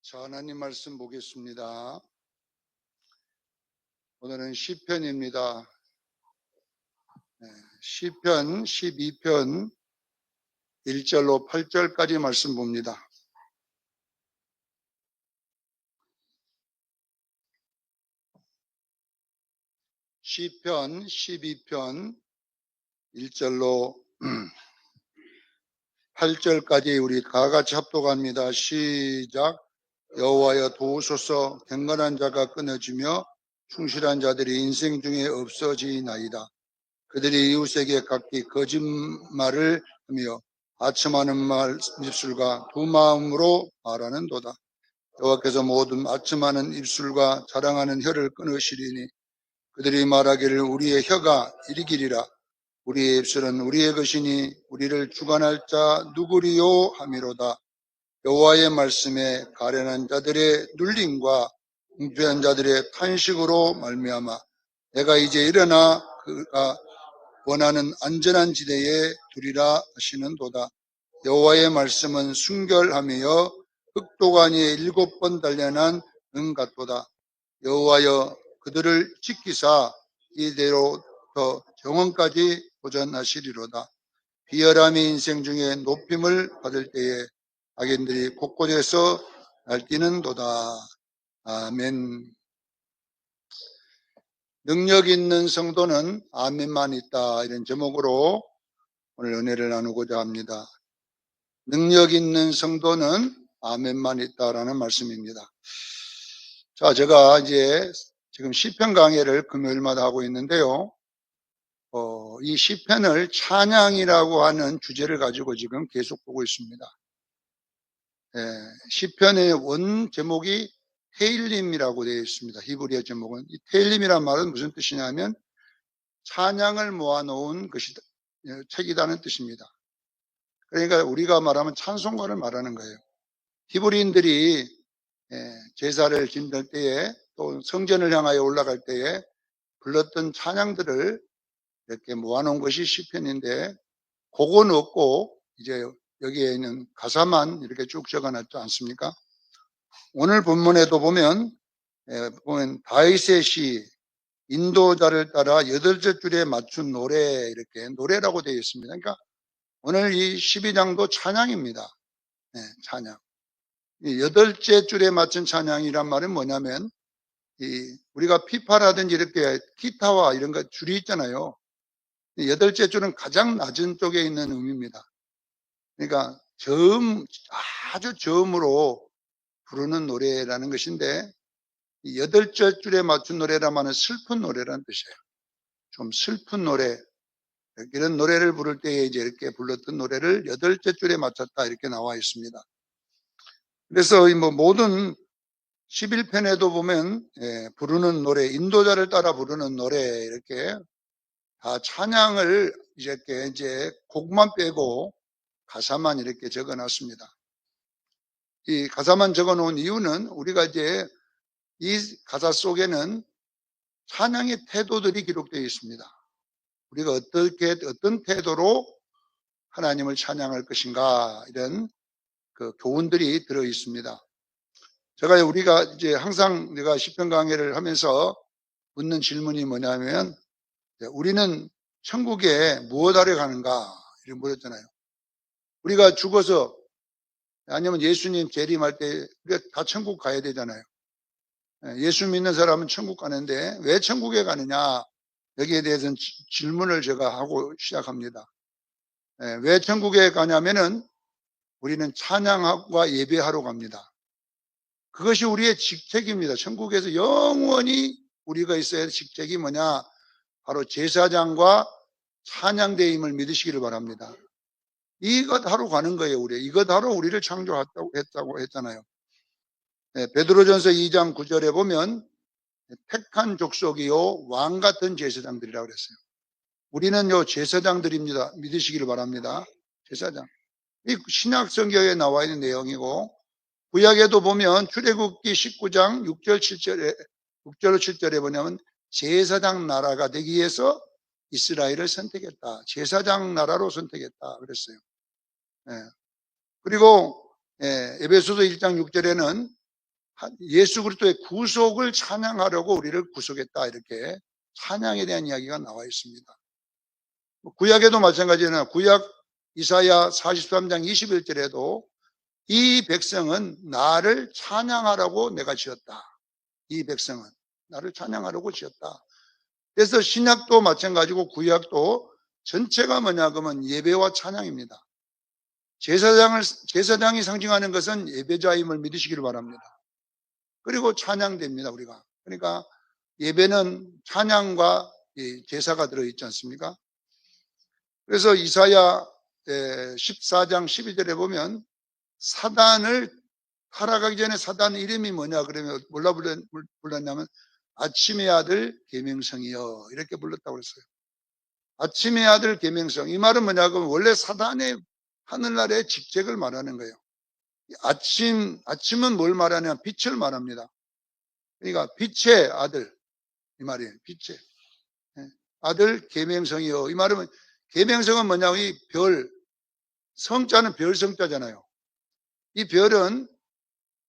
자, 하나님 말씀 보겠습니다. 오늘은 시편입니다. 시편 12편 1절로 8절까지 말씀 봅니다. 시편 12편 1절로 8절까지 우리 다 같이 합독합니다. 시작. 여호와여 도우소서. 경건한 자가 끊어지며 충실한 자들이 인생 중에 없어지나이다. 그들이 이웃에게 각기 거짓말을 하며 아첨하는 말 입술과 두 마음으로 말하는도다. 여호와께서 모든 아첨하는 입술과 자랑하는 혀를 끊으시리니 그들이 말하기를 우리의 혀가 이리기리라. 우리의 입술은 우리의 것이니 우리를 주관할 자 누구리요 하미로다. 여호와의 말씀에 가련한 자들의 눌림과 궁핍한 자들의 탄식으로 말미암아 내가 이제 일어나 그가 원하는 안전한 지대에 두리라 하시는도다. 여호와의 말씀은 순결하며 흑도가니에 7번 단련한 은 같도다. 여호와여 그들을 지키사 이대로부터 영원까지 보전하시리로다. 비열함이 인생 중에 높임을 받을 때에 악인들이 곳곳에서 날뛰는도다. 아멘. 능력 있는 성도는 아멘만 있다, 이런 제목으로 오늘 은혜를 나누고자 합니다. 능력 있는 성도는 아멘만 있다라는 말씀입니다. 자, 제가 이제 지금 시편 강해를 금요일마다 하고 있는데요. 이 시편을 찬양이라고 하는 주제를 가지고 지금 계속 보고 있습니다. 시편의 원 제목이 테일림이라고 되어 있습니다. 히브리어 제목은. 이 테일림이란 말은 무슨 뜻이냐면 찬양을 모아놓은 것이다, 책이라는 뜻입니다. 그러니까 우리가 말하면 찬송가를 말하는 거예요. 히브리인들이 제사를 지낼 때에 또 성전을 향하여 올라갈 때에 불렀던 찬양들을 이렇게 모아놓은 것이 시편인데, 그거 넣고 이제 여기에 있는 가사만 이렇게 쭉 적어놨지 않습니까? 오늘 본문에도 보면 다윗의 시 인도자를 따라 8줄에 맞춘 노래, 이렇게 노래라고 되어 있습니다. 그러니까 오늘 이 12장도 찬양입니다. 찬양. 이 8째 줄에 맞춘 찬양이란 말은 뭐냐면, 우리가 피파라든지 이렇게 기타와 이런 거 줄이 있잖아요. 8째 줄은 가장 낮은 쪽에 있는 음입니다. 그러니까 아주 저음으로 부르는 노래라는 것인데, 이 8째 줄에 맞춘 노래란 말은 슬픈 노래라는 뜻이에요. 좀 슬픈 노래, 이런 노래를 부를 때에 이제 이렇게 불렀던 노래를 8째 줄에 맞췄다, 이렇게 나와 있습니다. 그래서 모든 11편에도 보면 부르는 노래, 인도자를 따라 부르는 노래, 이렇게 다 찬양을 이렇게 이제 곡만 빼고 가사만 이렇게 적어 놨습니다. 이 가사만 적어 놓은 이유는 우리가 이제 이 가사 속에는 찬양의 태도들이 기록되어 있습니다. 우리가 어떤 태도로 하나님을 찬양할 것인가, 이런 그 교훈들이 들어 있습니다. 우리가 이제 항상 내가 시편 강해를 하면서 묻는 질문이 뭐냐면, 우리는 천국에 무엇하러 가는가, 이렇게 물었잖아요. 우리가 죽어서 아니면 예수님 재림할 때 우리가 다 천국 가야 되잖아요. 예수 믿는 사람은 천국 가는데 왜 천국에 가느냐, 여기에 대해서는 질문을 제가 하고 시작합니다. 왜 천국에 가냐면은 우리는 찬양과 예배하러 갑니다. 그것이 우리의 직책입니다. 천국에서 영원히 우리가 있어야 할 직책이 뭐냐, 바로 제사장과 찬양대임을 믿으시기를 바랍니다. 이것 하러 가는 거예요. 이것 하러 우리를 창조했다고 했잖아요. 베드로전서 2장 9절에 보면 택한 족속이요 왕 같은 제사장들이라고 그랬어요. 우리는 제사장들입니다. 믿으시기를 바랍니다. 제사장. 이 신약 성경에 나와 있는 내용이고, 구약에도 보면 출애굽기 19장 6절 7절에 보냐면 제사장 나라가 되기 위해서 이스라엘을 선택했다. 제사장 나라로 선택했다 그랬어요. 그리고 에베소서 1장 6절에는 예수 그리스도의 구속을 찬양하려고 우리를 구속했다. 이렇게 찬양에 대한 이야기가 나와 있습니다. 구약에도 마찬가지나 구약 이사야 43장 21절에도 이 백성은 나를 찬양하라고 내가 지었다. 이 백성은 나를 찬양하라고 지었다. 그래서 신약도 마찬가지고 구약도 전체가 뭐냐 그러면 예배와 찬양입니다. 제사장이 상징하는 것은 예배자임을 믿으시기를 바랍니다. 그리고 찬양됩니다, 우리가. 그러니까 예배는 찬양과 제사가 들어있지 않습니까? 그래서 이사야 14장 12절에 보면 사단을 타락하기 전에 사단 이름이 뭐냐 그러면 몰라 불렀냐면 아침의 아들 계명성이여 이렇게 불렀다고 그랬어요. 아침의 아들 계명성. 이 말은 뭐냐 그러면 원래 사단의 하늘나라의 직책을 말하는 거예요. 아침은 뭘 말하냐면 빛을 말합니다. 그러니까 빛의 아들 이 말이에요. 빛의 아들 계명성이여. 이 말은 계명성은 뭐냐고 이 별, 성자는 별 성자잖아요. 이 별은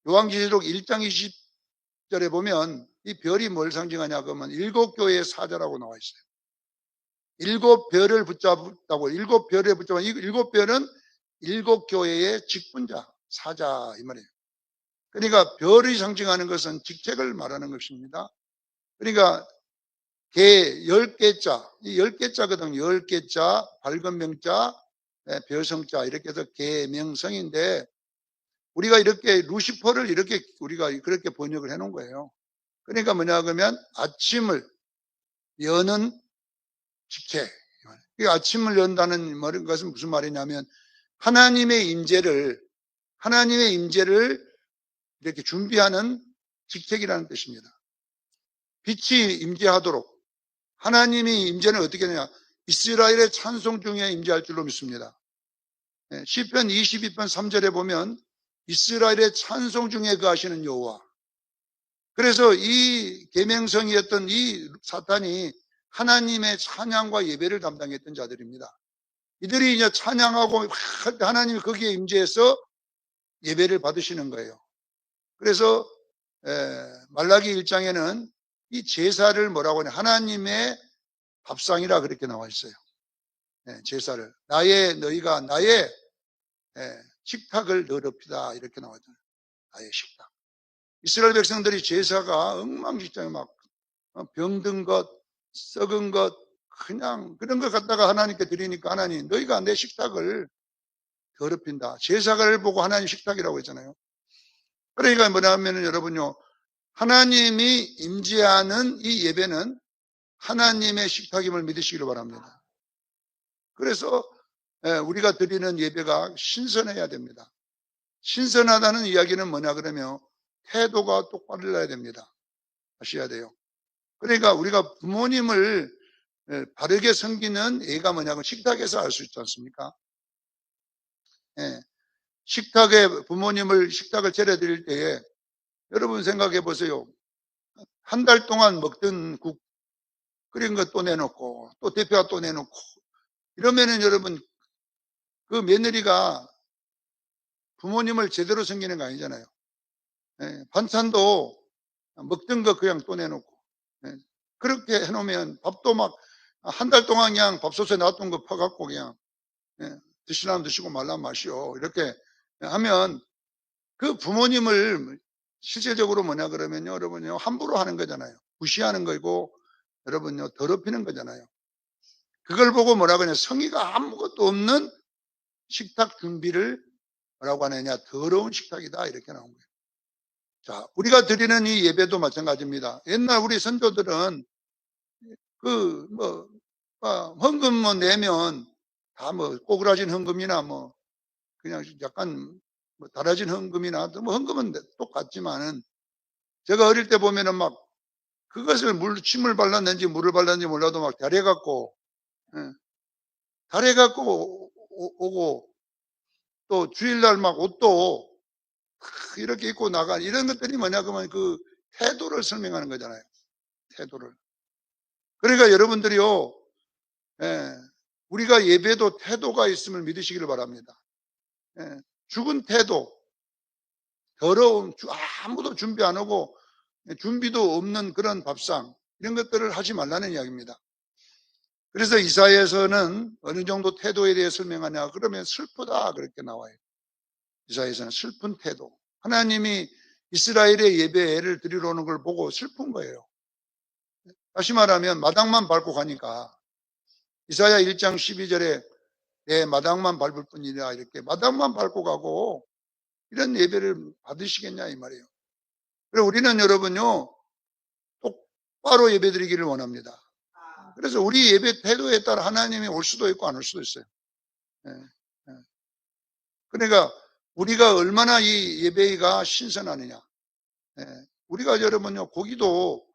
요한계시록 1장 20절에 보면 이 별이 뭘 상징하냐 그러면 7교회의 사자라고 나와 있어요. 7별을 붙잡았다고 7별에 붙잡아 이 7별은 7교회의 직분자, 사자 이 말이에요. 그러니까 별이 상징하는 것은 직책을 말하는 것입니다. 그러니까 개 10개자, 이 10개자거든요. 10개자, 밝은 명자, 별성자 이렇게 해서 계명성인데 우리가 이렇게 루시퍼를 이렇게 우리가 그렇게 번역을 해 놓은 거예요. 그러니까 뭐냐 그러면 아침을 여는 직책. 이 아침을 연다는 것은 무슨 말이냐면 하나님의 임재를 이렇게 준비하는 직책이라는 뜻입니다. 빛이 임재하도록 하나님이 임재는 어떻게 되냐? 이스라엘의 찬송 중에 임재할 줄로 믿습니다. 시편 22편 3절에 보면 이스라엘의 찬송 중에 거하시는 여호와. 그래서 이 계명성이었던 이 사탄이 하나님의 찬양과 예배를 담당했던 자들입니다. 이들이 이제 찬양하고 하나님이 거기에 임재해서 예배를 받으시는 거예요. 그래서 말라기 1장에는 이 제사를 뭐라고 하냐 하나님의 밥상이라 그렇게 나와 있어요. 제사를 너희가 나의 식탁을 더럽히다 이렇게 나와있잖아요. 나의 식탁. 이스라엘 백성들이 제사가 엉망진창에 막 병든 것, 썩은 것, 그냥 그런 것 갖다가 하나님께 드리니까 하나님 너희가 내 식탁을 더럽힌다. 제사를 보고 하나님 식탁이라고 했잖아요. 그러니까 뭐냐면은 여러분요 하나님이 임재하는 이 예배는 하나님의 식탁임을 믿으시기를 바랍니다. 그래서 우리가 드리는 예배가 신선해야 됩니다. 신선하다는 이야기는 뭐냐 그러면 태도가 똑바르야 됩니다. 아셔야 돼요. 그러니까 우리가 부모님을 바르게 섬기는 예가 뭐냐면 식탁에서 알 수 있지 않습니까? 부모님을 식탁을 차려드릴 때에 여러분 생각해 보세요. 한 달 동안 먹던 국 끓인 것 또 내놓고 또 대표가 또 내놓고 이러면은 여러분 그 며느리가 부모님을 제대로 섬기는 거 아니잖아요. 반찬도 먹던 거 그냥 또 내놓고 그렇게 해놓으면 밥도 막 한 달 동안 그냥 밥솥에 놔둔 거 퍼갖고 그냥 드시라면 드시고 말라면 마시오 이렇게 하면 그 부모님을 실질적으로 뭐냐 그러면요 여러분요 함부로 하는 거잖아요. 무시하는 거고 여러분요 더럽히는 거잖아요. 그걸 보고 뭐라 그러냐 성의가 아무것도 없는 식탁 준비를 뭐라고 하느냐 더러운 식탁이다 이렇게 나온 거예요. 자, 우리가 드리는 이 예배도 마찬가지입니다. 옛날 우리 선조들은 헌금 내면 다 꼬그라진 헌금이나 그냥 약간 달아진 헌금이나 헌금은 똑같지만은 제가 어릴 때 보면은 막 그것을 침을 발랐는지 물을 발랐는지 몰라도 막 달해갖고 오고 또 주일날 막 옷도 이렇게 입고 나가 이런 것들이 뭐냐 그러면 그 태도를 설명하는 거잖아요. 태도를. 그러니까 여러분들이요 우리가 예배도 태도가 있음을 믿으시기를 바랍니다. 죽은 태도 더러운, 아무도 준비 안 하고 준비도 없는 그런 밥상, 이런 것들을 하지 말라는 이야기입니다. 그래서 이사야에서는 어느 정도 태도에 대해 설명하냐 그러면 슬프다 그렇게 나와요. 이사야에서는 슬픈 태도. 하나님이 이스라엘의 예배를 드리러 오는 걸 보고 슬픈 거예요. 다시 말하면 마당만 밟고 가니까 이사야 1장 12절에 내 마당만 밟을 뿐이라 이렇게 마당만 밟고 가고 이런 예배를 받으시겠냐 이 말이에요. 그리고 우리는 여러분요 똑바로 예배 드리기를 원합니다. 그래서 우리 예배 태도에 따라 하나님이 올 수도 있고 안 올 수도 있어요. 예, 예. 그러니까 우리가 얼마나 이 예배가 신선하느냐. 예. 우리가 여러분요 고기도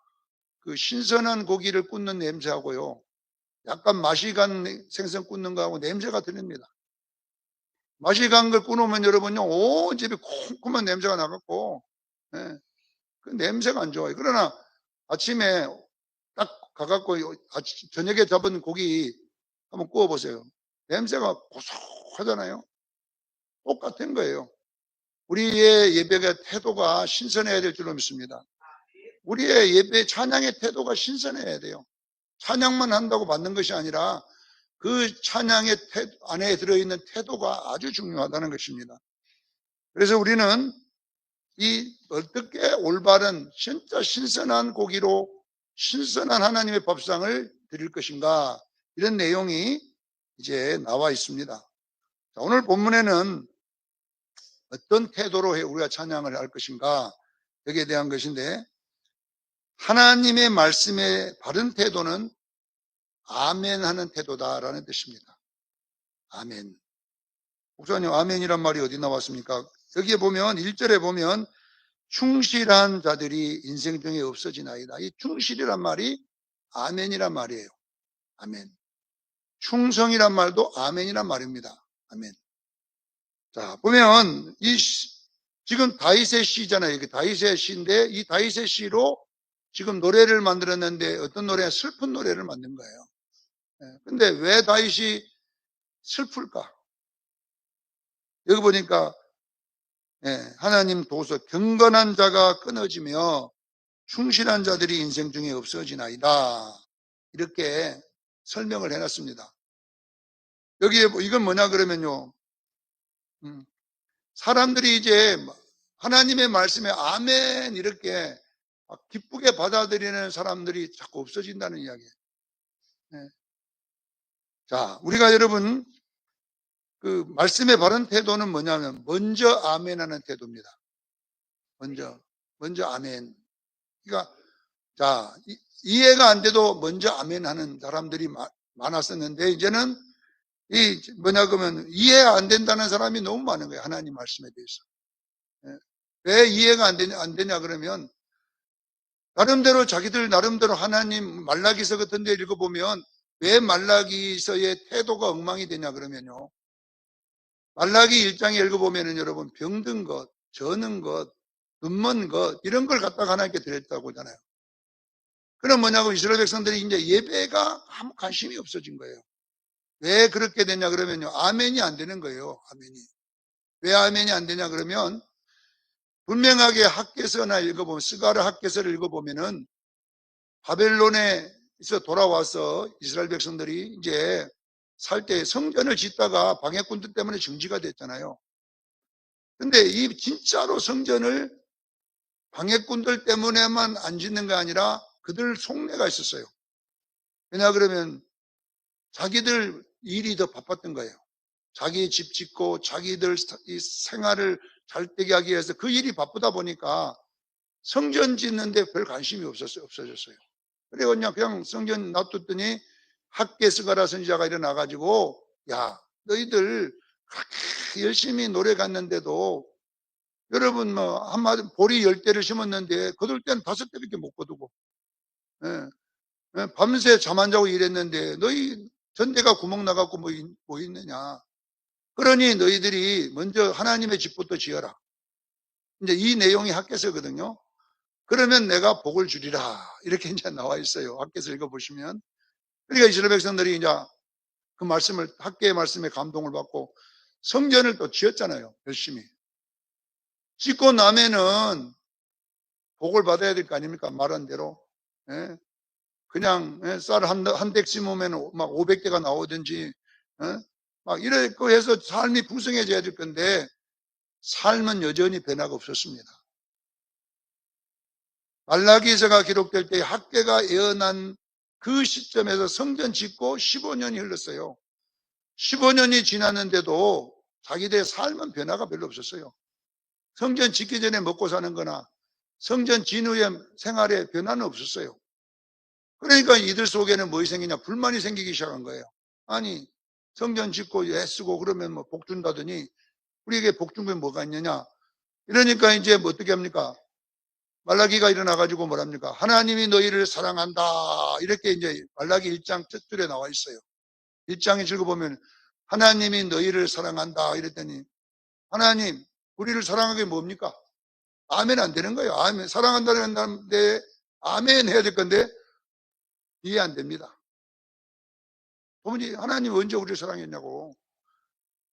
그 신선한 고기를 굽는 냄새하고요 약간 맛이 간 생선 굽는 거하고 냄새가 틀립니다. 맛이 간 걸 구우면 여러분요 온 집에 쿰쿰한 냄새가 나갖고 예. 그 냄새가 안 좋아요. 그러나 아침에 딱 가갖고 저녁에 잡은 고기 한번 구워보세요. 냄새가 고소하잖아요. 똑같은 거예요. 우리의 예배의 태도가 신선해야 될 줄로 믿습니다. 우리의 예배 찬양의 태도가 신선해야 돼요. 찬양만 한다고 받는 것이 아니라 그 찬양의 안에 들어있는 태도가 아주 중요하다는 것입니다. 그래서 우리는 이 어떻게 올바른 진짜 신선한 고기로 신선한 하나님의 밥상을 드릴 것인가 이런 내용이 이제 나와 있습니다. 자, 오늘 본문에는 어떤 태도로 우리가 찬양을 할 것인가 여기에 대한 것인데 하나님의 말씀의 바른 태도는 아멘 하는 태도다라는 뜻입니다. 아멘. 목사님 아멘이란 말이 어디 나왔습니까? 여기에 보면 1절에 보면 충실한 자들이 인생 중에 없어지나이다. 이 충실이란 말이 아멘이란 말이에요. 아멘. 충성이란 말도 아멘이란 말입니다. 아멘. 자, 보면 지금 다윗의 시잖아요. 이게 다윗의 시인데 이 다윗의 시로 지금 노래를 만들었는데 어떤 노래? 슬픈 노래를 만든 거예요. 근데 왜 다윗이 슬플까? 여기 보니까 하나님 도서 경건한 자가 끊어지며 충실한 자들이 인생 중에 없어지나이다. 이렇게 설명을 해놨습니다. 여기에 이건 뭐냐 그러면요. 사람들이 이제 하나님의 말씀에 아멘 이렇게 기쁘게 받아들이는 사람들이 자꾸 없어진다는 이야기예요. 자, 우리가 여러분 그 말씀의 바른 태도는 뭐냐면 먼저 아멘하는 태도입니다. 먼저 아멘. 그러니까 자 이해가 안 돼도 먼저 아멘하는 사람들이 많았었는데 이제는 이 뭐냐 그러면 이해 안 된다는 사람이 너무 많은 거예요. 하나님 말씀에 대해서. 왜 이해가 안 되냐 그러면 나름대로 자기들 나름대로 하나님 말라기서 같은 데 읽어보면 왜 말라기서의 태도가 엉망이 되냐 그러면요. 말라기 1장에 읽어보면은 여러분 병든 것, 저는 것, 눈먼 것 이런 걸 갖다가 하나님께 드렸다고 하잖아요. 그럼 뭐냐고 이스라엘 백성들이 이제 예배가 아무 관심이 없어진 거예요. 왜 그렇게 되냐 그러면요. 아멘이 안 되는 거예요. 아멘이. 왜 아멘이 안 되냐 그러면 분명하게 학개서나 읽어보면 스가랴 학개서를 읽어보면은 바벨론에서 돌아와서 이스라엘 백성들이 이제 살 때 성전을 짓다가 방해꾼들 때문에 정지가 됐잖아요. 근데 이 진짜로 성전을 방해꾼들 때문에만 안 짓는 게 아니라 그들 속내가 있었어요. 왜냐 그러면 자기들 일이 더 바빴던 거예요. 자기 집 짓고 자기들 이 생활을 잘 되게 하기 위해서 그 일이 바쁘다 보니까 성전 짓는데 별 관심이 없어졌어요. 그래서 그냥 성전 놔뒀더니 학개스가라 선지자가 일어나가지고 야 너희들 그렇게 열심히 노래 갔는데도 여러분 뭐 한마디 보리 10대를 심었는데 거둘 때는 5대밖에 못 거두고 밤새 잠 안 자고 일했는데 너희 전대가 구멍 나갖고 뭐 있느냐. 그러니 너희들이 먼저 하나님의 집부터 지어라. 이제 이 내용이 학개서거든요. 그러면 내가 복을 주리라. 이렇게 이제 나와 있어요. 학개서 읽어보시면. 그러니까 이스라엘 백성들이 이제 그 말씀을, 학개의 말씀에 감동을 받고 성전을 또 지었잖아요. 열심히. 짓고 나면은 복을 받아야 될 거 아닙니까? 말한 대로. 예? 그냥 쌀 한 댁 심으면 막 500대가 나오든지 막 이렇게 해서 삶이 풍성해져야 될 건데 삶은 여전히 변화가 없었습니다. 말라기서가 기록될 때 학개가 예언한 그 시점에서 성전 짓고 15년이 흘렀어요. 15년이 지났는데도 자기들의 삶은 변화가 별로 없었어요. 성전 짓기 전에 먹고 사는 거나 성전 진 후에 생활에 변화는 없었어요. 그러니까 이들 속에는 뭐가 생기냐? 불만이 생기기 시작한 거예요. 아니, 성전 짓고 애쓰고 그러면 뭐 복 준다더니 우리에게 복 준 게 뭐가 있느냐? 이러니까 이제 뭐 어떻게 합니까? 말라기가 일어나가지고 뭐랍니까? 하나님이 너희를 사랑한다. 이렇게 이제 말라기 1장 첫 줄에 나와 있어요. 1장에 읽어보면 하나님이 너희를 사랑한다. 이랬더니 하나님, 우리를 사랑하게 뭡니까? 아멘 안 되는 거예요. 아멘. 사랑한다는데 아멘 해야 될 건데 이해 안 됩니다. 도무지 하나님 언제 우리를 사랑했냐고.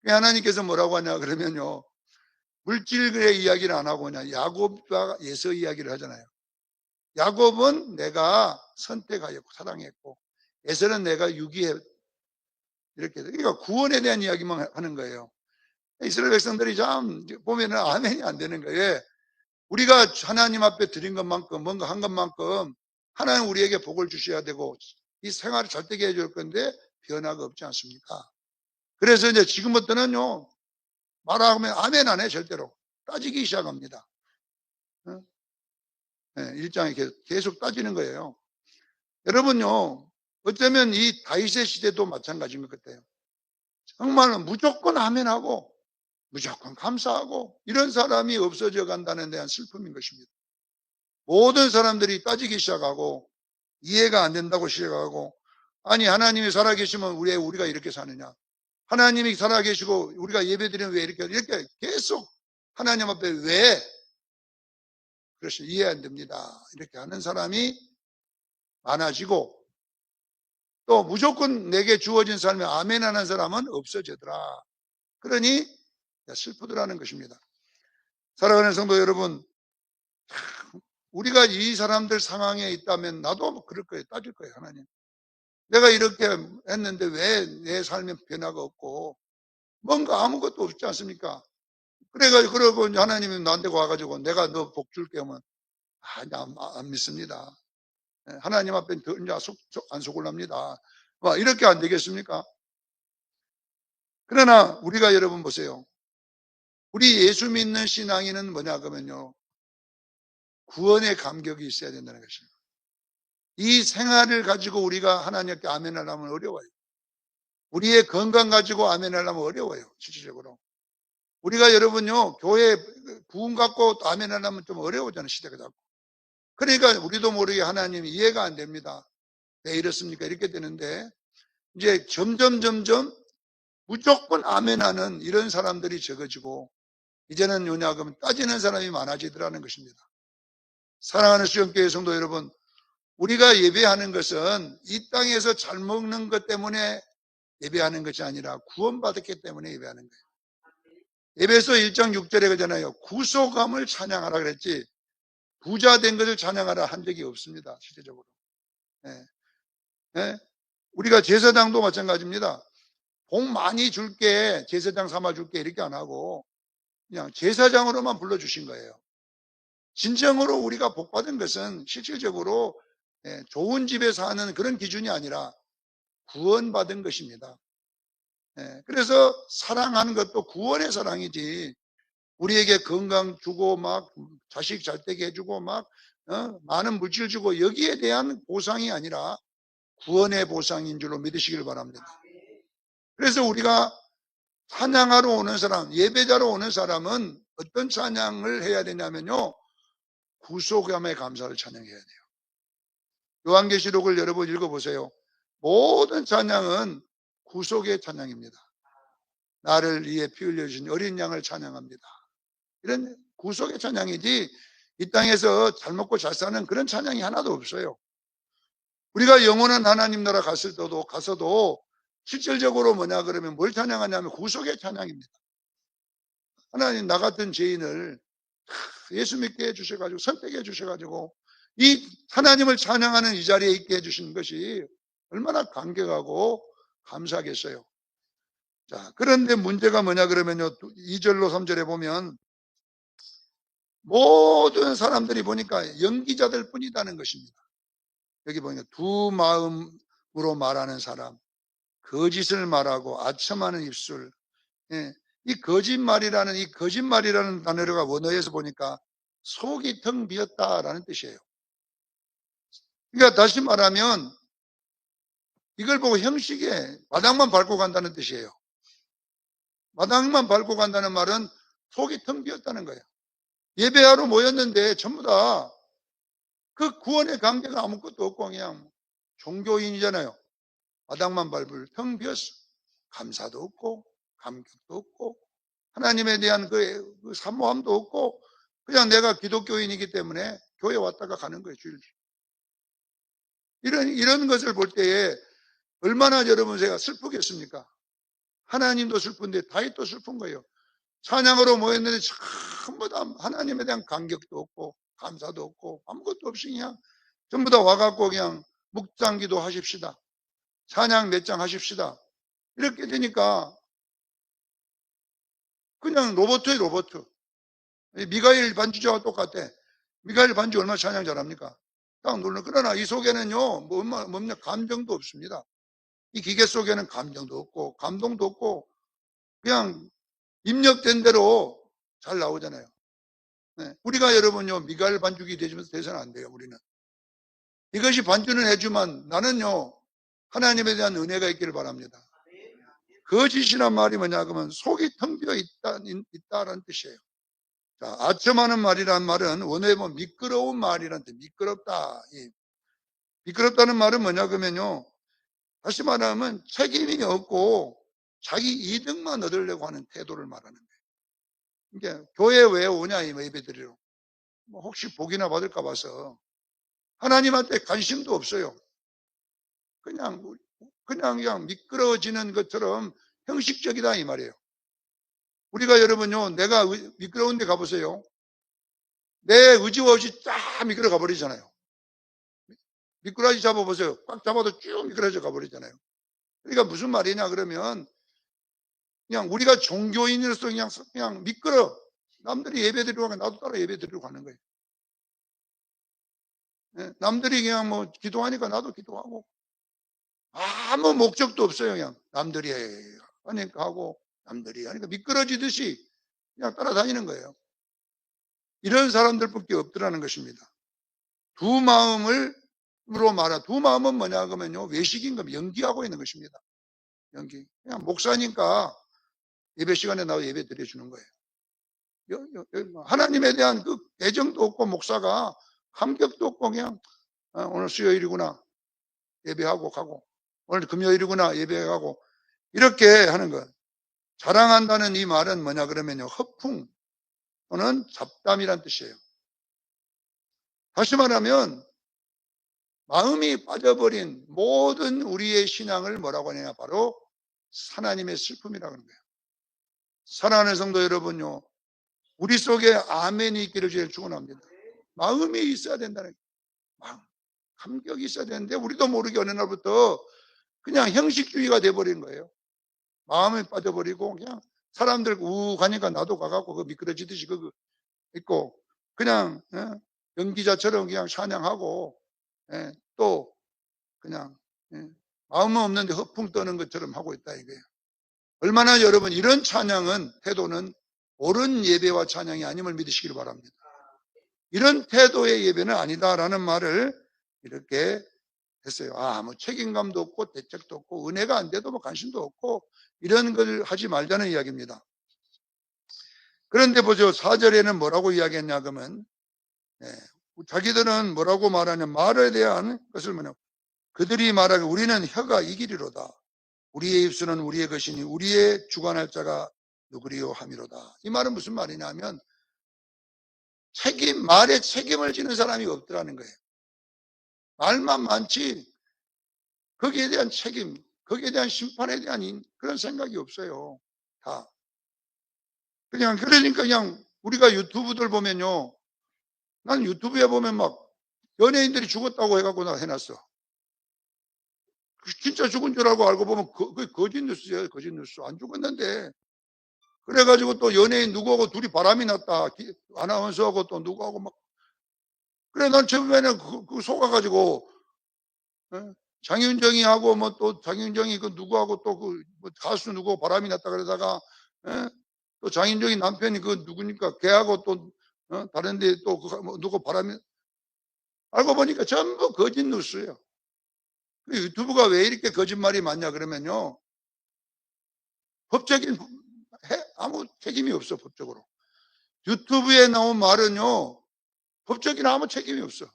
하나님께서 뭐라고 하냐 그러면요. 물질의 이야기를 안 하고 그냥 야곱과 예서 이야기를 하잖아요. 야곱은 내가 선택하였고 사랑했고 에서는 내가 유기해 이렇게 그러니까 구원에 대한 이야기만 하는 거예요. 이스라엘 백성들이 참 보면은 아멘이 안 되는 거예요. 우리가 하나님 앞에 드린 것만큼 뭔가 한 것만큼 하나님 우리에게 복을 주셔야 되고 이 생활을 잘 되게 해줄 건데 변화가 없지 않습니까? 그래서 이제 지금부터는요 말하면 아멘 안 해 절대로 따지기 시작합니다. 일장에 계속 따지는 거예요. 여러분요 어쩌면 이 다윗의 시대도 마찬가지인 것 같아요. 정말 무조건 아멘하고 무조건 감사하고 이런 사람이 없어져 간다는 데한 슬픔인 것입니다. 모든 사람들이 따지기 시작하고 이해가 안 된다고 시작하고 아니 하나님이 살아계시면 왜 우리가 이렇게 사느냐 하나님이 살아계시고 우리가 예배드리면 왜 이렇게 계속 하나님 앞에 왜 그래서 이해 안 됩니다 이렇게 하는 사람이 많아지고 또 무조건 내게 주어진 삶에 아멘 하는 사람은 없어지더라. 그러니 슬프더라는 것입니다. 사랑하는 성도 여러분, 우리가 이 사람들 상황에 있다면 나도 그럴 거예요. 따질 거예요. 하나님 내가 이렇게 했는데 왜 내 삶에 변화가 없고 뭔가 아무것도 없지 않습니까? 그래가지고 그러고 하나님이 나한테 와가지고 내가 너 복 줄게 하면 안 믿습니다. 하나님 앞에 이제 안 속을랍니다. 이렇게 안 되겠습니까? 그러나 우리가 여러분 보세요. 우리 예수 믿는 신앙인은 뭐냐 그러면요. 구원의 감격이 있어야 된다는 것입니다. 이 생활을 가지고 우리가 하나님께 아멘 하려면 어려워요. 우리의 건강 가지고 아멘 하려면 어려워요. 실질적으로. 우리가 여러분요. 교회 부흥 갖고 아멘 하려면 좀 어려우잖아요. 시대가 자꾸. 그러니까 우리도 모르게 하나님이 이해가 안 됩니다. 왜 이렇습니까? 이렇게 되는데 이제 점점 무조건 아멘하는 이런 사람들이 적어지고 이제는 뭐냐 그러면 따지는 사람이 많아지더라는 것입니다. 사랑하는 수영교회 성도 여러분, 우리가 예배하는 것은 이 땅에서 잘 먹는 것 때문에 예배하는 것이 아니라 구원받았기 때문에 예배하는 거예요. 에베소 1장 6절에 그러잖아요. 구속함을 찬양하라 그랬지 부자 된 것을 찬양하라 한 적이 없습니다. 실제적으로. 우리가 제사장도 마찬가지입니다. 복 많이 줄게 제사장 삼아줄게 이렇게 안 하고 그냥 제사장으로만 불러주신 거예요. 진정으로 우리가 복받은 것은 실질적으로 좋은 집에 사는 그런 기준이 아니라 구원받은 것입니다. 그래서 사랑하는 것도 구원의 사랑이지 우리에게 건강 주고 막 자식 잘 되게 해주고 막 많은 물질 주고 여기에 대한 보상이 아니라 구원의 보상인 줄로 믿으시길 바랍니다. 그래서 우리가 찬양하러 오는 사람, 예배자로 오는 사람은 어떤 찬양을 해야 되냐면요. 구속함의 감사를 찬양해야 돼요. 요한계시록을 여러분 읽어보세요. 모든 찬양은 구속의 찬양입니다. 나를 위해 피 흘려주신 어린 양을 찬양합니다. 이런 구속의 찬양이지 이 땅에서 잘 먹고 잘 사는 그런 찬양이 하나도 없어요. 우리가 영원한 하나님 나라 가서도 실질적으로 뭐냐 그러면 뭘 찬양하냐면 구속의 찬양입니다. 하나님 나 같은 죄인을 예수 믿게 해주셔가지고 선택해 주셔가지고 이 하나님을 찬양하는 이 자리에 있게 해주신 것이 얼마나 감격하고 감사하겠어요. 자, 그런데 문제가 뭐냐 그러면요, 2절로 3절에 보면 모든 사람들이 보니까 연기자들 뿐이다는 것입니다. 여기 보니까 두 마음으로 말하는 사람, 거짓을 말하고 아첨하는 입술. 예, 이 거짓말이라는 단어가 원어에서 보니까 속이 텅 비었다라는 뜻이에요. 그러니까 다시 말하면 이걸 보고 형식에 마당만 밟고 간다는 뜻이에요. 마당만 밟고 간다는 말은 속이 텅 비었다는 거예요. 예배하러 모였는데 전부 다 그 구원의 관계가 아무것도 없고 그냥 종교인이잖아요. 마당만 밟을 텅 비었어. 감사도 없고 감격도 없고 하나님에 대한 그 사모함도 없고 그냥 내가 기독교인이기 때문에 교회 왔다가 가는 거예요. 주일. 이런 것을 볼 때에 얼마나 여러분 제가 슬프겠습니까? 하나님도 슬픈데 다윗도 슬픈 거예요. 찬양으로 모였는데 전부 다 하나님에 대한 감격도 없고 감사도 없고 아무것도 없이 그냥 전부 다 와갖고 그냥 묵상기도 하십시다. 찬양 몇 장 하십시다. 이렇게 되니까 그냥 로버트예요, 로버트. 미가엘 반주자와 똑같아. 미가엘 반주 얼마나 찬양 잘합니까? 딱 눌러. 그러나 이 속에는요, 뭡니까? 감정도 없습니다. 이 기계 속에는 감정도 없고, 감동도 없고, 그냥 입력된 대로 잘 나오잖아요. 네. 우리가 여러분요, 미가엘 반주기 되시면서 돼서는 안 돼요, 우리는. 이것이 반주는 해주만 나는요, 하나님에 대한 은혜가 있기를 바랍니다. 거짓이란 말이 뭐냐, 그러면 속이 텅 비어 있다라는 뜻이에요. 자, 아첨하는 말이란 말은 원어에 보면 미끄러운 말이란 뜻, 미끄럽다. 미끄럽다는 말은 뭐냐, 그러면요, 다시 말하면 책임이 없고 자기 이득만 얻으려고 하는 태도를 말하는 거예요. 그러니까 교회 왜 오냐, 이 예배드리러. 뭐 혹시 복이나 받을까 봐서. 하나님한테 관심도 없어요. 그냥 미끄러워지는 것처럼 형식적이다 이 말이에요. 우리가 여러분요, 내가 미끄러운 데 가보세요. 내 의지와 없이 쫙 미끄러 가버리잖아요. 미꾸라지 잡아보세요. 꽉 잡아도 쭉 미끄러져 가버리잖아요. 그러니까 무슨 말이냐 그러면 그냥 우리가 종교인으로서 그냥 미끄러. 남들이 예배 드리러 가면 나도 따라 예배 드리러 가는 거예요. 네, 남들이 그냥 뭐 기도하니까 나도 기도하고 아무 목적도 없어요. 그냥 남들이 하니까 하고 남들이 하니까 미끄러지듯이 그냥 따라다니는 거예요. 이런 사람들밖에 없더라는 것입니다. 두 마음으로 말하. 두 마음은 뭐냐 그러면요, 외식인 겁니다. 연기하고 있는 것입니다. 연기. 그냥 목사니까 예배 시간에 나와 예배 드려주는 거예요. 하나님에 대한 그 애정도 없고 목사가 감격도 없고 그냥 오늘 수요일이구나 예배하고 가고 오늘 금요일이구나 예배하고 이렇게 하는 것. 자랑한다는 이 말은 뭐냐 그러면요, 허풍 또는 잡담이란 뜻이에요. 다시 말하면 마음이 빠져버린 모든 우리의 신앙을 뭐라고 하느냐, 바로 하나님의 슬픔이라고 하는 거예요. 사랑하는 성도 여러분요, 우리 속에 아멘이 있기를 주의 축원합니다. 마음이 있어야 된다는 마음, 감격이 있어야 되는데 우리도 모르게 어느 날부터 그냥 형식주의가 돼버린 거예요. 마음이 빠져버리고 그냥 사람들 우 가니까 나도 가갖고 그 미끄러지듯이 그거 있고 그냥 연기자처럼 그냥 찬양하고 또 그냥 마음은 없는데 허풍 떠는 것처럼 하고 있다 이거예요. 얼마나 여러분 이런 찬양은 태도는 옳은 예배와 찬양이 아님을 믿으시기를 바랍니다. 이런 태도의 예배는 아니다라는 말을 이렇게 했어요. 뭐 책임감도 없고 대책도 없고 은혜가 안 돼도 뭐 관심도 없고 이런 걸 하지 말자는 이야기입니다. 그런데 보죠. 4절에는 뭐라고 이야기했냐 그러면 자기들은 뭐라고 말하냐, 말에 대한 것을 뭐냐, 그들이 말하기 우리는 혀가 이기리로다. 우리의 입술은 우리의 것이니 우리의 주관할 자가 누구리요 함이로다. 이 말은 무슨 말이냐면 말에 책임을 지는 사람이 없더라는 거예요. 말만 많지 거기에 대한 책임, 거기에 대한 심판에 대한 그런 생각이 없어요. 다. 그러니까 그냥 우리가 유튜브들 보면요, 난 유튜브에 보면 막 연예인들이 죽었다고 해갖고 나 해놨어. 진짜 죽은 줄 알고 보면 그게 거짓 뉴스예요. 거짓 뉴스. 안 죽었는데. 그래가지고 또 연예인 누구하고 둘이 바람이 났다. 아나운서하고 또 누구하고 막. 그래, 난 처음에는 그 속아가지고, 장윤정이하고 뭐 또 장윤정이 그 누구하고 또 그 뭐 가수 누구 바람이 났다 그러다가, 또 장윤정이 남편이 그 누구니까 걔하고 또, 다른데 또 뭐 누구 바람이, 알고 보니까 전부 거짓 뉴스예요. 유튜브가 왜 이렇게 거짓말이 많냐 그러면요. 법적인 아무 책임이 없어, 법적으로. 유튜브에 나온 말은요, 법적인 아무 책임이 없어.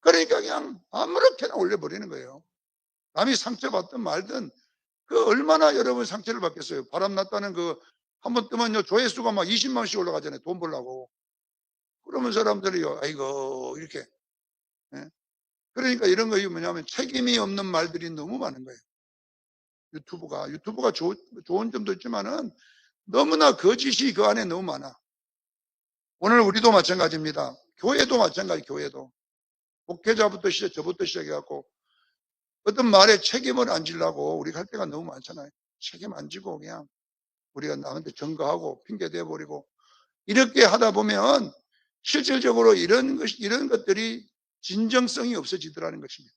그러니까 그냥 아무렇게나 올려버리는 거예요. 남이 상처받든 말든 그 얼마나 여러분 상처를 받겠어요. 바람 났다는 그 한번 뜨면요 조회수가 막 20만씩 올라가잖아요. 돈 벌라고. 그러면 사람들이요 아이고 이렇게. 그러니까 이런 거 뭐냐면 책임이 없는 말들이 너무 많은 거예요. 유튜브가 좋은 점도 있지만은 너무나 거짓이 그 안에 너무 많아. 오늘 우리도 마찬가지입니다. 교회도 마찬가지. 교회도 목회자부터 저부터 시작해갖고 어떤 말에 책임을 안 지려고 우리가 할 때가 너무 많잖아요. 책임 안 지고 그냥 우리가 남한테 증거하고 핑계 대버리고 이렇게 하다 보면 실질적으로 이런 것들이 진정성이 없어지더라는 것입니다.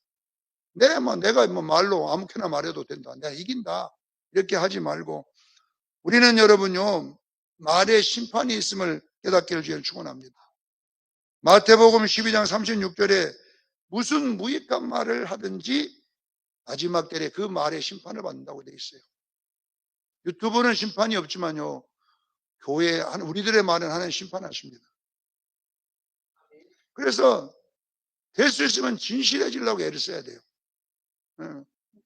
내가 뭐 말로 아무렇게나 말해도 된다. 내가 이긴다. 이렇게 하지 말고 우리는 여러분요 말에 심판이 있음을 깨닫기를 주의를 축원합니다. 마태복음 12장 36절에 무슨 무익한 말을 하든지 마지막 때에 그 말에 심판을 받는다고 되어 있어요. 유튜브는 심판이 없지만요 교회 우리들의 말은 하나님 심판하십니다. 그래서 될 수 있으면 진실해지려고 애를 써야 돼요.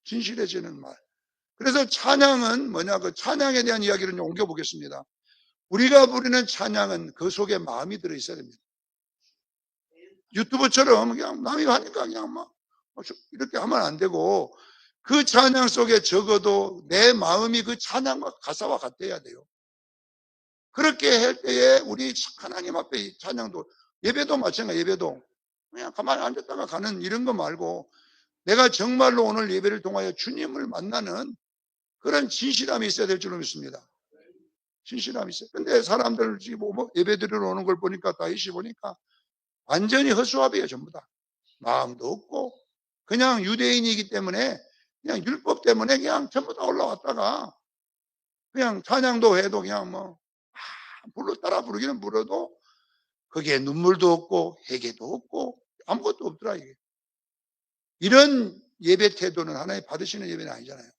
진실해지는 말. 그래서 찬양은 뭐냐, 그 찬양에 대한 이야기를 좀 옮겨보겠습니다. 우리가 부르는 찬양은 그 속에 마음이 들어있어야 됩니다. 유튜브처럼 그냥 남이 하니까 그냥 막 이렇게 하면 안 되고 그 찬양 속에 적어도 내 마음이 그 찬양과 가사와 같아야 돼요. 그렇게 할 때에 우리 하나님 앞에 찬양도 예배도 마찬가지. 예배도 그냥 가만히 앉았다가 가는 이런 거 말고 내가 정말로 오늘 예배를 통하여 주님을 만나는 그런 진실함이 있어야 될 줄로 믿습니다. 진실함이 있어요. 근데 사람들 뭐 예배 드리러 오는 걸 보니까 다윗이 보니까 완전히 허수아비예요. 전부 다. 마음도 없고 그냥 유대인이기 때문에 그냥 율법 때문에 그냥 전부 다 올라왔다가 그냥 찬양도 해도 그냥 뭐 따라 부르기는 불러도 거기에 눈물도 없고 회개도 없고 아무것도 없더라 이게. 이런 예배 태도는 하나님 받으시는 예배는 아니잖아요.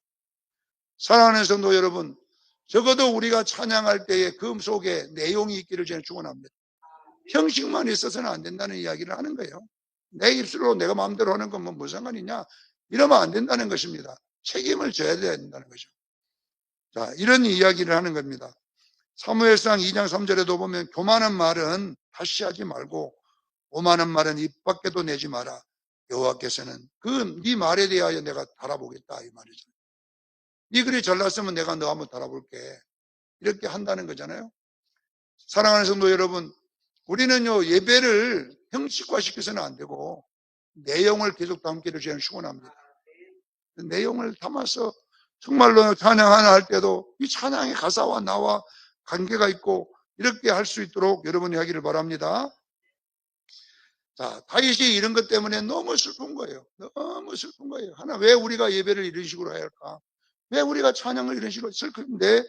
사랑하는 성도 여러분, 적어도 우리가 찬양할 때에 그 속에 내용이 있기를 저는 축원합니다. 형식만 있어서는 안 된다는 이야기를 하는 거예요. 내 입술로 내가 마음대로 하는 건 뭐 무슨 상관이냐? 이러면 안 된다는 것입니다. 책임을 져야 된다는 거죠. 자, 이런 이야기를 하는 겁니다. 사무엘상 2장 3절에도 보면 교만한 말은 다시 하지 말고 오만한 말은 입 밖에도 내지 마라. 여호와께서는 네 말에 대하여 내가 달아보겠다 이 말이죠. 네 글이 잘났으면 내가 너 한번 달아볼게. 이렇게 한다는 거잖아요. 사랑하는 성도 여러분, 우리는요 예배를 형식화시켜서는 안 되고 내용을 계속 담기를 저는 축원합니다. 내용을 담아서 정말로 찬양 하나 할 때도 이 찬양의 가사와 나와 관계가 있고 이렇게 할 수 있도록 여러분이 하기를 바랍니다. 자, 다윗이 이런 것 때문에 너무 슬픈 거예요. 너무 슬픈 거예요. 왜 우리가 예배를 이런 식으로 해야 할까? 왜 우리가 찬양을 이런 식으로 슬픈데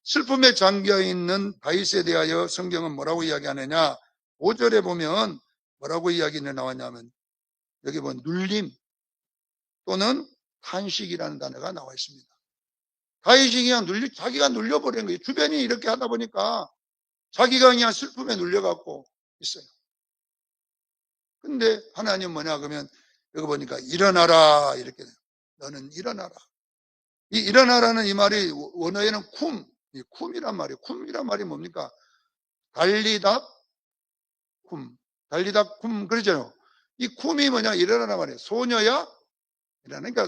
슬픔에 잠겨있는 다윗에 대하여 성경은 뭐라고 이야기하느냐? 5절에 보면 뭐라고 이야기가 나왔냐면 여기 보면 눌림 또는 탄식이라는 단어가 나와 있습니다. 다윗이 그냥 자기가 눌려버린 거예요. 주변이 이렇게 하다 보니까 자기가 그냥 슬픔에 눌려갖고 있어요. 근데 하나님 뭐냐 그러면 여기 보니까 일어나라 이렇게 돼요. 너는 일어나라. 이 일어나라는 이 말이 원어에는 쿰이란 말이에요. 쿰이란 말이 뭡니까? 달리다 쿰 그러잖아요. 이 쿰이 뭐냐 일어나라 말이에요. 소녀야 일어나. 그러니까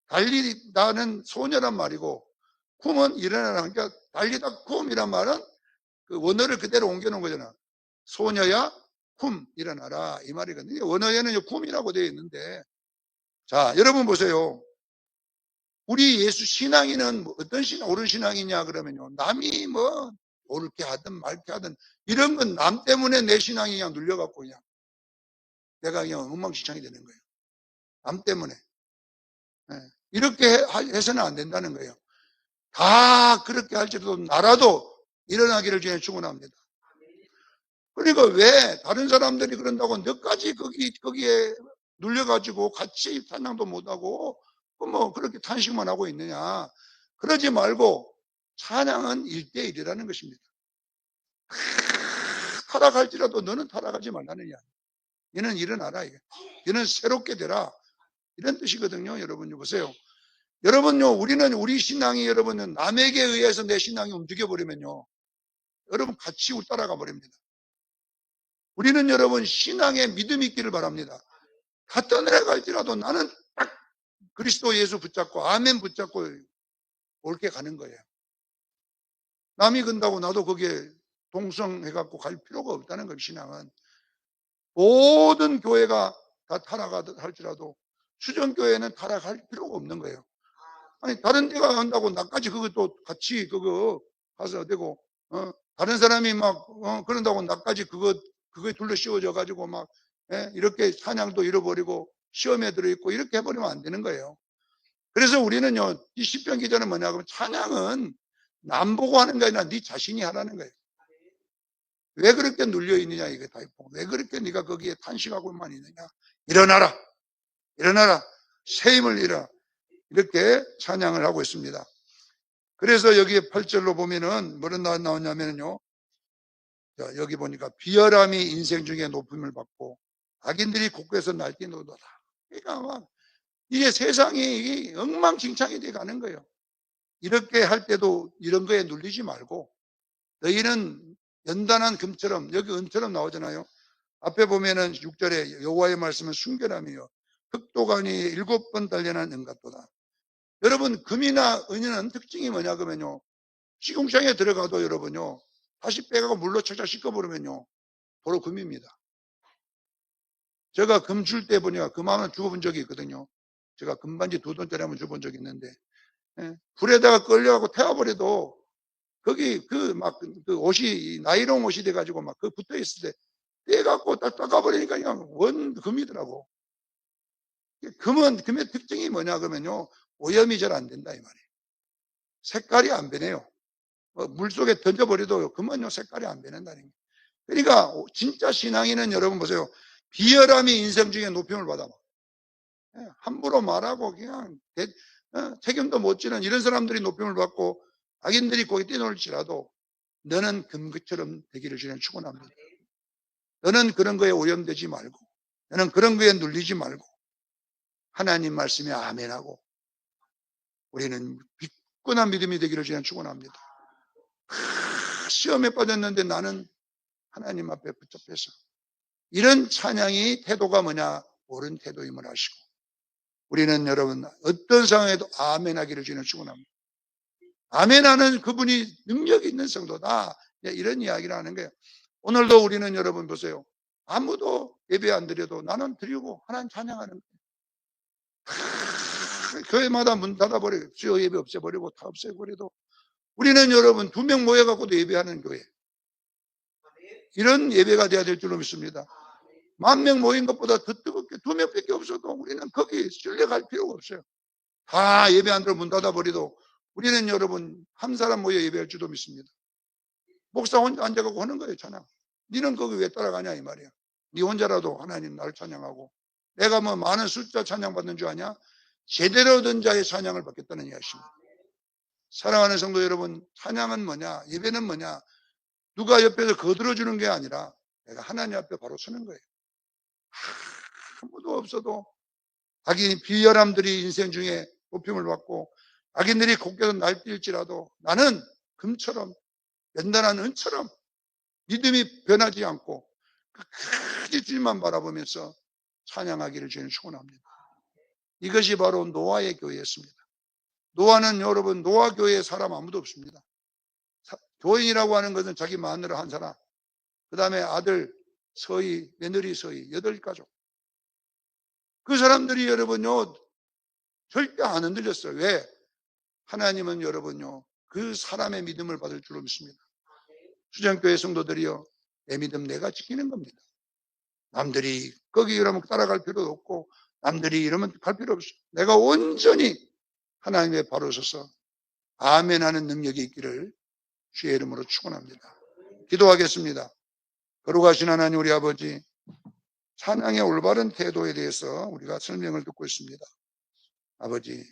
달리다는 소녀란 말이고 쿰은 일어나라. 그러니까 달리다 쿰이란 말은 그 원어를 그대로 옮겨놓은 거잖아. 소녀야 쿰 일어나라 이 말이거든요. 원어에는 쿰이라고 되어 있는데, 자 여러분 보세요. 우리 예수 신앙인은 어떤 신앙, 옳은 신앙이냐 그러면요, 남이 뭐 옳게 하든 말게 하든 이런 건 남 때문에 내 신앙이 그냥 눌려갖고 그냥 내가 그냥 엉망진창이 되는 거예요. 남 때문에. 이렇게 해서는 안 된다는 거예요. 다 그렇게 할지라도 나라도 일어나기를 주님 축원합니다. 그러니까 왜 다른 사람들이 그런다고 너까지 거기에 눌려가지고 같이 찬양도 못하고 뭐 그렇게 탄식만 하고 있느냐. 그러지 말고 찬양은 1대1이라는 것입니다. 타락할지라도 너는 타락하지 말라는 이야기. 너는 일어나라. 너는 새롭게 되라. 이런 뜻이거든요. 여러분 보세요. 여러분요, 우리 신앙이 여러분은 남에게 의해서 내 신앙이 움직여버리면요, 여러분 같이 따라가 버립니다. 우리는 여러분 신앙에 믿음이 있기를 바랍니다. 다 떠내려갈지라도 나는 딱 그리스도 예수 붙잡고 아멘 붙잡고 옳게 가는 거예요. 남이 건다고 나도 거기에 동성해갖고 갈 필요가 없다는 거예요. 신앙은 모든 교회가 다 타락하듯 할지라도 수정교회는 타락할 필요가 없는 거예요. 아니 다른 데가 한다고 나까지 그것도 같이 그거 가서 되고 다른 사람이 막 그런다고 나까지 그거에 둘러 씌워져 가지고 막 이렇게 찬양도 잃어버리고 시험에 들어있고 이렇게 해버리면 안 되는 거예요. 그래서 우리는요, 이 시편 기자는 뭐냐 그러면 찬양은 남 보고 하는 게 아니라 네 자신이 하라는 거예요. 왜 그렇게 눌려 있느냐 이게 다 있고, 왜 그렇게 네가 거기에 탄식하고만 있느냐. 일어나라, 일어나라, 새 힘을 잃어. 이렇게 찬양을 하고 있습니다. 그래서 여기에 8절로 보면은 뭐가 나오냐면요, 자, 여기 보니까 비열함이 인생 중에 높임을 받고 악인들이 곳곳에서 날뛰노도다. 그러니까 막 이게 세상이 엉망진창이 돼 가는 거예요. 이렇게 할 때도 이런 거에 눌리지 말고 너희는 연단한 금처럼, 여기 은처럼 나오잖아요. 앞에 보면은 6절에 여호와의 말씀은 순결함이요 흑도간이 7번 단련한 은 같도다. 여러분 금이나 은은 특징이 뭐냐 그러면요, 시궁창에 들어가도 여러분요 다시 빼가고 물로 착착 씻어버리면요 도로 금입니다. 제가 금 줄 때 보니까 금 하나 주워본 적이 있거든요. 제가 금반지 2돈짜리 한번 줘본 적이 있는데, 불에다가 끌려가고 태워버려도 거기 그 옷이 나이롱 옷이 돼가지고 막 그 붙어 있을 때 떼갖고 딱 닦아버리니까 그냥 원금이더라고. 금의 특징이 뭐냐 그러면요, 오염이 잘 안 된다 이 말이에요. 색깔이 안 변해요. 물 속에 던져버려도 금은요 색깔이 안 변한다는 거예요. 그러니까 진짜 신앙인은 여러분 보세요, 비열함이 인생 중에 높임을 받아. 함부로 말하고 그냥 책임도 못 지는 이런 사람들이 높임을 받고 악인들이 거기 뛰놀지라도 너는 금처럼 되기를 주님 축원합니다. 너는 그런 거에 오염되지 말고, 너는 그런 거에 눌리지 말고 하나님 말씀에 아멘하고 우리는 굳건한 믿음이 되기를 주님 축원합니다. 시험에 빠졌는데 나는 하나님 앞에 붙잡혀서, 이런 찬양이 태도가 뭐냐, 옳은 태도임을 아시고 우리는 여러분 어떤 상황에도 아멘하기를 주님 축원합니다. 아멘하는 그분이 능력이 있는 성도다, 이런 이야기를 하는 거예요. 오늘도 우리는 여러분 보세요, 아무도 예배 안 드려도 나는 드리고 하나님 찬양하는 거예요. 교회마다 문 닫아버리고 주요 예배 없애버리고 다 없애버려도 우리는 여러분 2명 모여갖고도 예배하는 교회, 이런 예배가 돼야 될 줄로 믿습니다. 10,000명 모인 것보다 더 뜨겁게 2명밖에 없어도 우리는 거기 신뢰할 필요가 없어요. 다 예배 안 들어 문 닫아버려도 우리는 여러분 한 사람 모여 예배할 줄도 믿습니다. 목사 혼자 앉아가고 하는 거예요 찬양. 니는 거기 왜 따라가냐 이 말이야. 니 혼자라도 하나님 나를 찬양하고, 내가 뭐 많은 숫자 찬양 받는 줄 아냐? 제대로 된 자의 찬양을 받겠다는 이야기입니다. 사랑하는 성도 여러분, 찬양은 뭐냐, 예배는 뭐냐, 누가 옆에서 거들어주는 게 아니라 내가 하나님 앞에 바로 서는 거예요. 아무도 없어도 악인 비열함들이 인생 중에 높임을 받고 악인들이 곳곳에서 날뛸지라도 나는 금처럼 연단한 은처럼 믿음이 변하지 않고 끝까지 주님만 바라보면서 찬양하기를 주님 축원합니다. 이것이 바로 노아의 교회였습니다. 노아는 여러분, 노아 교회에 사람 아무도 없습니다. 교인이라고 하는 것은 자기 마누라 한 사람, 그 다음에 아들, 서희, 며느리 서희, 8가족. 그 사람들이 여러분요, 절대 안 흔들렸어요. 왜? 하나님은 여러분요, 그 사람의 믿음을 받을 줄로 믿습니다. 수장교회 성도들이요, 내 믿음 내가 지키는 겁니다. 남들이 거기 이러면 따라갈 필요도 없고, 남들이 이러면 갈 필요 없어요. 내가 온전히 하나님의 바로 서서 아멘 하는 능력이 있기를 주의 이름으로 축원합니다. 기도하겠습니다. 거룩하신 하나님 우리 아버지, 찬양의 올바른 태도에 대해서 우리가 설명을 듣고 있습니다. 아버지,